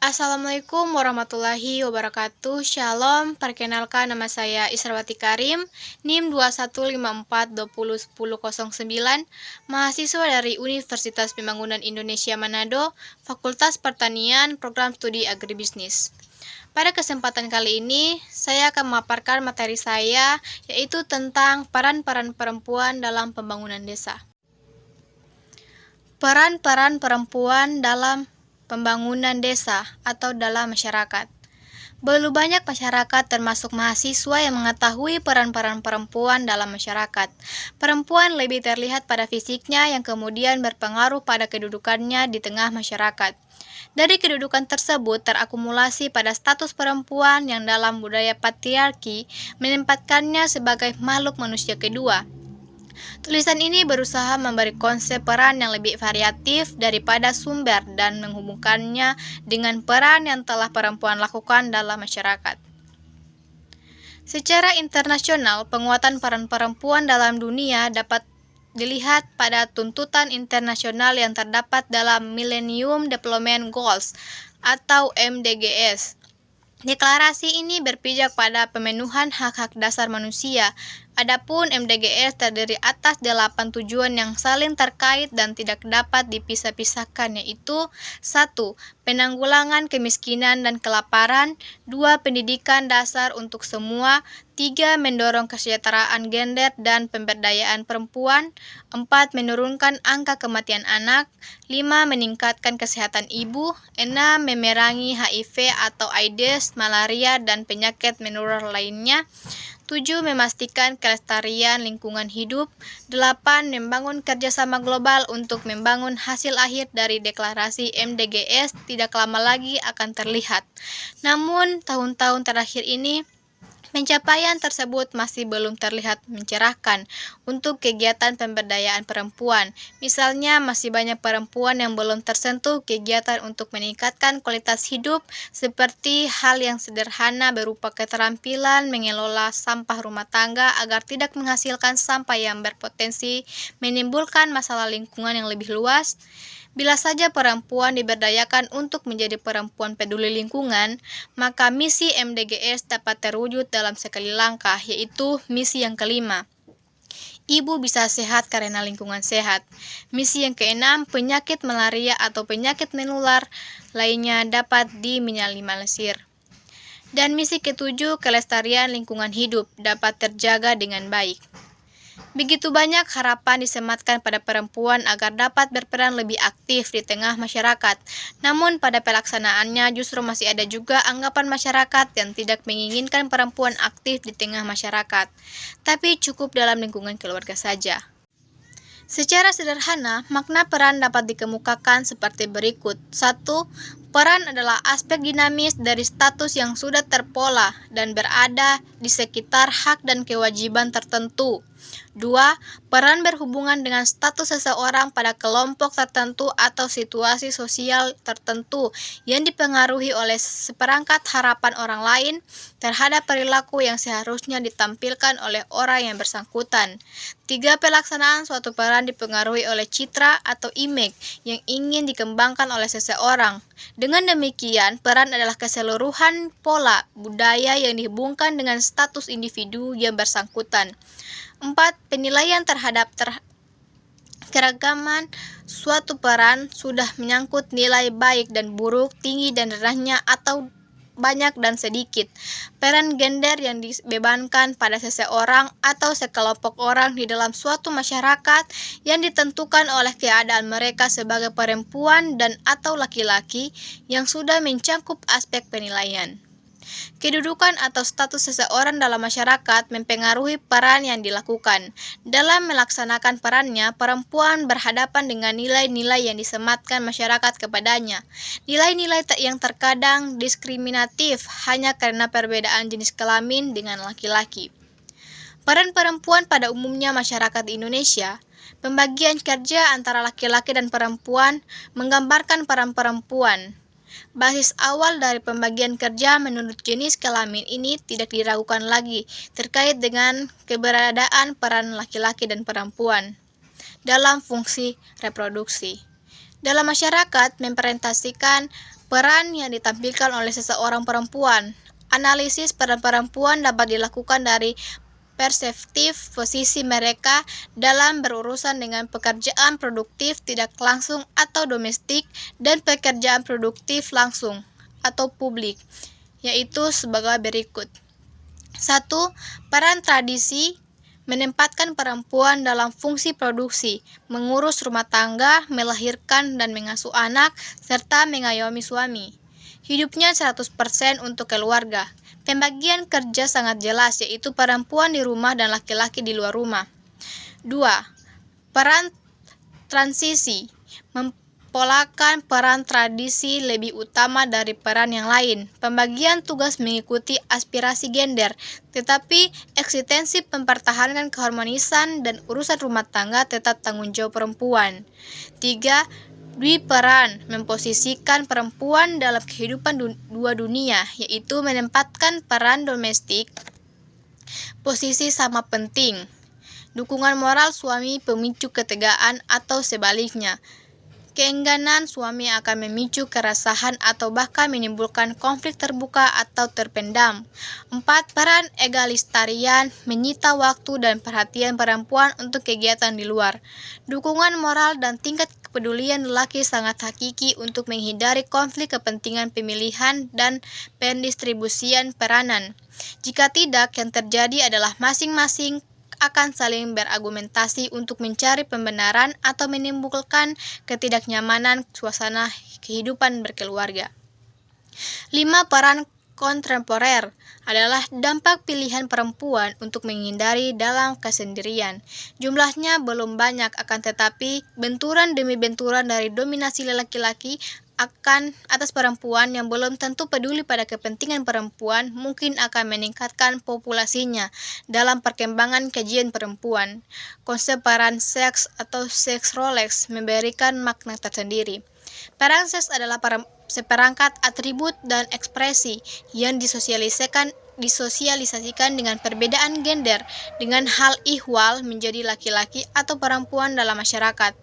Assalamualaikum warahmatullahi wabarakatuh. Shalom, perkenalkan nama saya Israwati Karim, NIM 2154201009, mahasiswa dari Universitas Pembangunan Indonesia Manado, Fakultas Pertanian, Program Studi Agribisnis. Pada kesempatan kali ini, saya akan memaparkan materi saya, yaitu tentang peran-peran perempuan dalam pembangunan desa. Peran-peran perempuan dalam pembangunan desa atau dalam masyarakat. Belum banyak masyarakat termasuk mahasiswa yang mengetahui peran-peran perempuan dalam masyarakat. Perempuan lebih terlihat pada fisiknya yang kemudian berpengaruh pada kedudukannya di tengah masyarakat. Dari kedudukan tersebut terakumulasi pada status perempuan yang dalam budaya patriarki menempatkannya sebagai makhluk manusia kedua. Tulisan ini berusaha memberi konsep peran yang lebih variatif daripada sumber dan menghubungkannya dengan peran yang telah perempuan lakukan dalam masyarakat. Secara internasional, penguatan peran perempuan dalam dunia dapat dilihat pada tuntutan internasional yang terdapat dalam Millennium Development Goals atau MDGs. Deklarasi ini berpijak pada pemenuhan hak-hak dasar manusia. Adapun MDGs terdiri atas 8 tujuan yang saling terkait dan tidak dapat dipisah-pisahkan, yaitu 1. Penanggulangan kemiskinan dan kelaparan, 2. Pendidikan dasar untuk semua, 3. Mendorong kesejahteraan gender dan pemberdayaan perempuan, 4. Menurunkan angka kematian anak, 5. Meningkatkan kesehatan ibu, 6. Memerangi HIV atau AIDS, malaria, dan penyakit menular lainnya, 7. Memastikan kelestarian lingkungan hidup, 8. Membangun kerjasama global untuk membangun hasil akhir dari deklarasi MDGs tidak lama lagi akan terlihat. Namun, tahun-tahun terakhir ini, pencapaian tersebut masih belum terlihat mencerahkan untuk kegiatan pemberdayaan perempuan. Misalnya, masih banyak perempuan yang belum tersentuh kegiatan untuk meningkatkan kualitas hidup, seperti hal yang sederhana berupa keterampilan mengelola sampah rumah tangga agar tidak menghasilkan sampah yang berpotensi menimbulkan masalah lingkungan yang lebih luas. Bila saja perempuan diberdayakan untuk menjadi perempuan peduli lingkungan, maka misi MDGs dapat terwujud dalam sekali langkah, yaitu misi yang kelima. Ibu bisa sehat karena lingkungan sehat. Misi yang keenam, penyakit malaria atau penyakit menular lainnya dapat diminimalisir. Dan misi ketujuh, kelestarian lingkungan hidup dapat terjaga dengan baik. Begitu banyak harapan disematkan pada perempuan agar dapat berperan lebih aktif di tengah masyarakat. Namun pada pelaksanaannya justru masih ada juga anggapan masyarakat yang tidak menginginkan perempuan aktif di tengah masyarakat, tapi cukup dalam lingkungan keluarga saja. Secara sederhana, makna peran dapat dikemukakan seperti berikut. 1. Peran adalah aspek dinamis dari status yang sudah terpola dan berada di sekitar hak dan kewajiban tertentu. 2. Peran berhubungan dengan status seseorang pada kelompok tertentu atau situasi sosial tertentu yang dipengaruhi oleh seperangkat harapan orang lain terhadap perilaku yang seharusnya ditampilkan oleh orang yang bersangkutan. 3. Pelaksanaan suatu peran dipengaruhi oleh citra atau image yang ingin dikembangkan oleh seseorang. Dengan demikian, peran adalah keseluruhan pola budaya yang dihubungkan dengan status individu yang bersangkutan. 4. Penilaian terhadap keragaman suatu peran sudah menyangkut nilai baik dan buruk, tinggi dan rendahnya, atau banyak dan sedikit. Peran gender yang dibebankan pada seseorang atau sekelompok orang di dalam suatu masyarakat yang ditentukan oleh keadaan mereka sebagai perempuan dan atau laki-laki yang sudah mencakup aspek penilaian. Kedudukan atau status seseorang dalam masyarakat mempengaruhi peran yang dilakukan. Dalam melaksanakan perannya, perempuan berhadapan dengan nilai-nilai yang disematkan masyarakat kepadanya. Nilai-nilai yang terkadang diskriminatif hanya karena perbedaan jenis kelamin dengan laki-laki. Peran perempuan pada umumnya masyarakat di Indonesia. Pembagian kerja antara laki-laki dan perempuan menggambarkan peran perempuan. Basis awal dari pembagian kerja menurut jenis kelamin ini tidak diragukan lagi terkait dengan keberadaan peran laki-laki dan perempuan dalam fungsi reproduksi. Dalam masyarakat mempresentasikan Peran yang ditampilkan oleh seseorang perempuan. Analisis peran perempuan dapat dilakukan dari perspektif posisi mereka dalam berurusan dengan pekerjaan produktif tidak langsung atau domestik dan pekerjaan produktif langsung atau publik, yaitu sebagai berikut. 1. Peran tradisi menempatkan perempuan dalam fungsi produksi, mengurus rumah tangga, melahirkan dan mengasuh anak, serta mengayomi suami. Hidupnya 100% untuk keluarga. Pembagian kerja sangat jelas, yaitu perempuan di rumah dan laki-laki di luar rumah. 2. Peran transisi mempolakan peran tradisi lebih utama dari peran yang lain. Pembagian tugas mengikuti aspirasi gender, tetapi eksistensi mempertahankan keharmonisan dan urusan rumah tangga tetap tanggung jawab perempuan. 3. Dwi peran memposisikan perempuan dalam kehidupan dua dunia, yaitu menempatkan peran domestik posisi sama penting. Dukungan moral suami pemicu ketegangan atau sebaliknya. Keengganan suami akan memicu kerasahan atau bahkan menimbulkan konflik terbuka atau terpendam. 4. Peran egalitarian menyita waktu dan perhatian perempuan untuk kegiatan di luar. Dukungan moral dan tingkat kepedulian lelaki sangat hakiki untuk menghindari konflik kepentingan pemilihan dan pendistribusian peranan. Jika tidak, yang terjadi adalah masing-masing akan saling berargumentasi untuk mencari pembenaran atau menimbulkan ketidaknyamanan suasana kehidupan berkeluarga. 5. Peran kontemporer adalah dampak pilihan perempuan untuk menghindari dalam kesendirian. Jumlahnya belum banyak, akan tetapi benturan demi benturan dari dominasi laki-laki atas perempuan yang belum tentu peduli pada kepentingan perempuan mungkin akan meningkatkan populasinya. Dalam perkembangan kajian perempuan, konsep peran seks atau sex roles memberikan makna tersendiri. Peran seks adalah seperangkat atribut dan ekspresi yang disosialisasikan dengan perbedaan gender dengan hal ihwal menjadi laki-laki atau perempuan dalam masyarakat.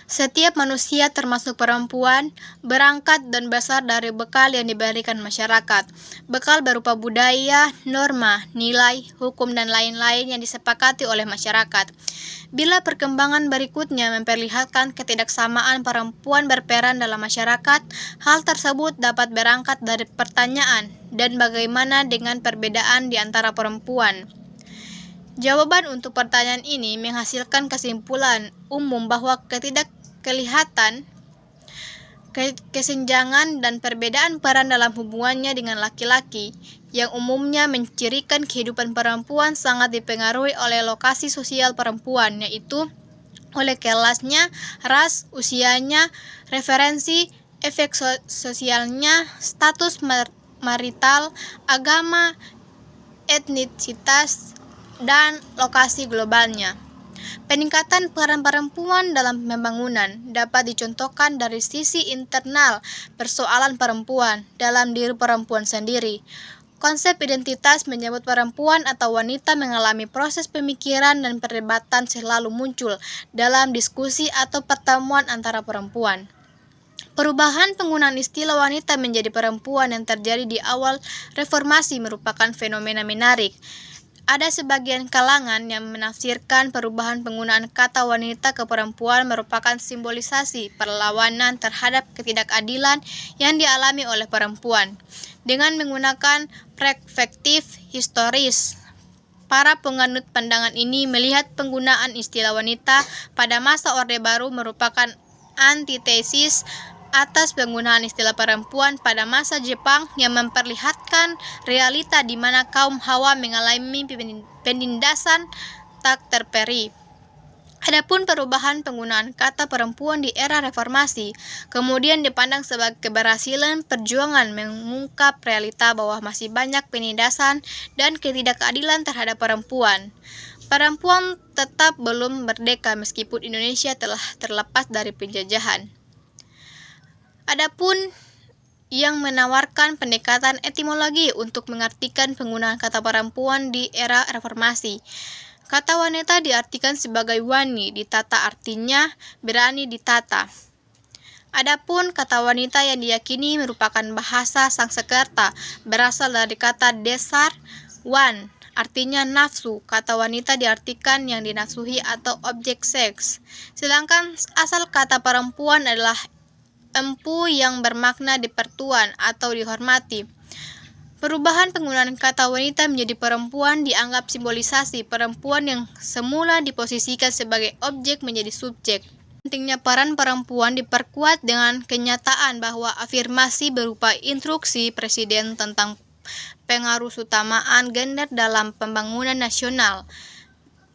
Setiap manusia termasuk perempuan berangkat dan besar dari bekal yang diberikan masyarakat. Bekal berupa budaya, norma, nilai, hukum dan lain-lain yang disepakati oleh masyarakat. Bila perkembangan berikutnya memperlihatkan ketidaksamaan perempuan berperan dalam masyarakat, hal tersebut dapat berangkat dari pertanyaan, dan bagaimana dengan perbedaan di antara perempuan? Jawaban untuk pertanyaan ini menghasilkan kesimpulan umum bahwa kesenjangan dan perbedaan peran dalam hubungannya dengan laki-laki yang umumnya mencirikan kehidupan perempuan sangat dipengaruhi oleh lokasi sosial perempuan, yaitu oleh kelasnya, ras, usianya, referensi, efek sosialnya, status marital, agama, etnisitas, dan lokasi globalnya. Peningkatan peran perempuan dalam pembangunan dapat dicontohkan dari sisi internal persoalan perempuan dalam diri perempuan sendiri. Konsep identitas menyebut perempuan atau wanita mengalami proses pemikiran dan perdebatan selalu muncul dalam diskusi atau pertemuan antara perempuan. Perubahan penggunaan istilah wanita menjadi perempuan yang terjadi di awal reformasi merupakan fenomena menarik. Ada sebagian kalangan yang menafsirkan perubahan penggunaan kata wanita ke perempuan merupakan simbolisasi perlawanan terhadap ketidakadilan yang dialami oleh perempuan. Dengan menggunakan perspektif historis, para penganut pandangan ini melihat penggunaan istilah wanita pada masa Orde Baru merupakan antitesis atas penggunaan istilah perempuan pada masa Jepang yang memperlihatkan realita di mana kaum Hawa mengalami penindasan tak terperi. Adapun perubahan penggunaan kata perempuan di era reformasi kemudian dipandang sebagai keberhasilan perjuangan mengungkap realita bahwa masih banyak penindasan dan ketidakadilan terhadap perempuan. Perempuan tetap belum merdeka meskipun Indonesia telah terlepas dari penjajahan. Adapun yang menawarkan pendekatan etimologi untuk mengartikan penggunaan kata perempuan di era reformasi. Kata wanita diartikan sebagai wani ditata, artinya berani ditata. Adapun kata wanita yang diyakini merupakan bahasa Sanskerta berasal dari kata desar wan, artinya nafsu. Kata wanita diartikan yang dinafsuhi atau objek seks. Sedangkan asal kata perempuan adalah empu yang bermakna dipertuan atau dihormati. Perubahan penggunaan kata wanita menjadi perempuan dianggap simbolisasi perempuan yang semula diposisikan sebagai objek menjadi subjek. Pentingnya peran perempuan diperkuat dengan kenyataan bahwa afirmasi berupa instruksi Presiden tentang pengarusutamaan gender dalam pembangunan nasional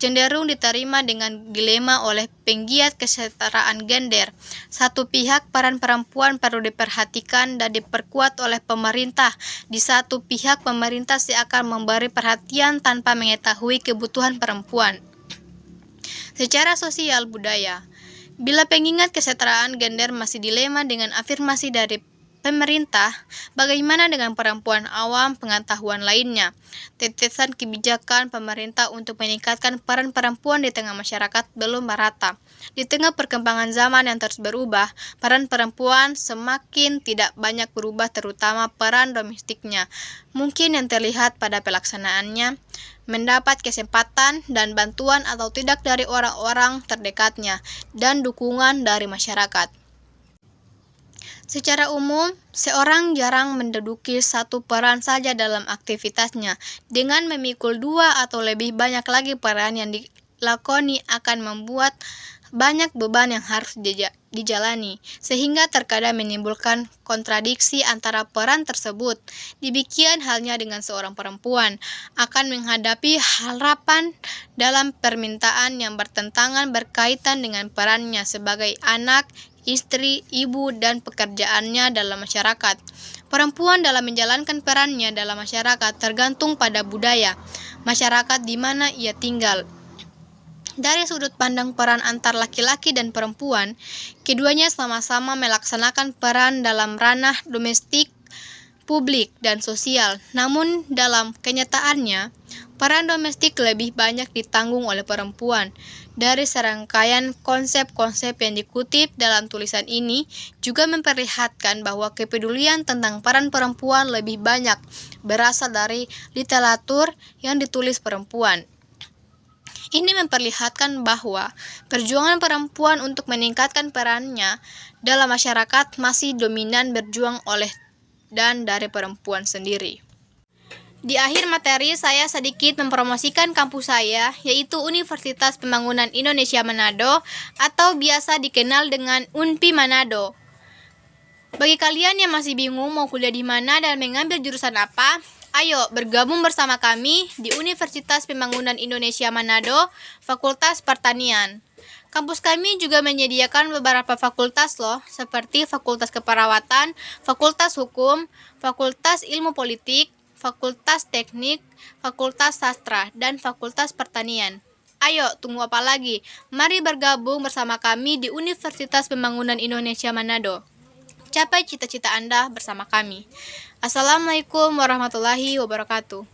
cenderung diterima dengan dilema oleh penggiat kesetaraan gender. Satu pihak, peran perempuan perlu diperhatikan dan diperkuat oleh pemerintah. Di satu pihak, pemerintah seakan memberi perhatian tanpa mengetahui kebutuhan perempuan. Secara sosial budaya, bila pengingat kesetaraan gender masih dilema dengan afirmasi dari pemerintah, bagaimana dengan perempuan awam pengetahuan lainnya? Tetesan kebijakan pemerintah untuk meningkatkan peran perempuan di tengah masyarakat belum merata. Di tengah perkembangan zaman yang terus berubah, peran perempuan semakin tidak banyak berubah, terutama peran domestiknya. Mungkin yang terlihat pada pelaksanaannya, mendapat kesempatan dan bantuan atau tidak dari orang-orang terdekatnya, dan dukungan dari masyarakat. Secara umum, seorang jarang menduduki satu peran saja dalam aktivitasnya. Dengan memikul dua atau lebih banyak lagi peran yang dilakoni akan membuat banyak beban yang harus dijalani, sehingga terkadang menimbulkan kontradiksi antara peran tersebut. Demikian halnya dengan seorang perempuan akan menghadapi harapan dalam permintaan yang bertentangan berkaitan dengan perannya sebagai anak, istri, ibu, dan pekerjaannya dalam masyarakat. Perempuan dalam menjalankan perannya dalam masyarakat tergantung pada budaya masyarakat di mana ia tinggal. Dari sudut pandang peran antar laki-laki dan perempuan, keduanya sama-sama melaksanakan peran dalam ranah domestik, publik, dan sosial. Namun dalam kenyataannya, peran domestik lebih banyak ditanggung oleh perempuan. Dari serangkaian konsep-konsep yang dikutip dalam tulisan ini juga memperlihatkan bahwa kepedulian tentang peran perempuan lebih banyak berasal dari literatur yang ditulis perempuan. Ini memperlihatkan bahwa perjuangan perempuan untuk meningkatkan perannya dalam masyarakat masih dominan berjuang oleh dan dari perempuan sendiri. Di akhir materi, saya sedikit mempromosikan kampus saya, yaitu Universitas Pembangunan Indonesia Manado, atau biasa dikenal dengan UNPI Manado. Bagi kalian yang masih bingung mau kuliah di mana dan mengambil jurusan apa, ayo bergabung bersama kami di Universitas Pembangunan Indonesia Manado, Fakultas Pertanian. Kampus kami juga menyediakan beberapa fakultas loh, seperti Fakultas Keperawatan, Fakultas Hukum, Fakultas Ilmu Politik, Fakultas Teknik, Fakultas Sastra, dan Fakultas Pertanian. Ayo, tunggu apa lagi? Mari bergabung bersama kami di Universitas Pembangunan Indonesia Manado. Capai cita-cita Anda bersama kami. Assalamualaikum warahmatullahi wabarakatuh.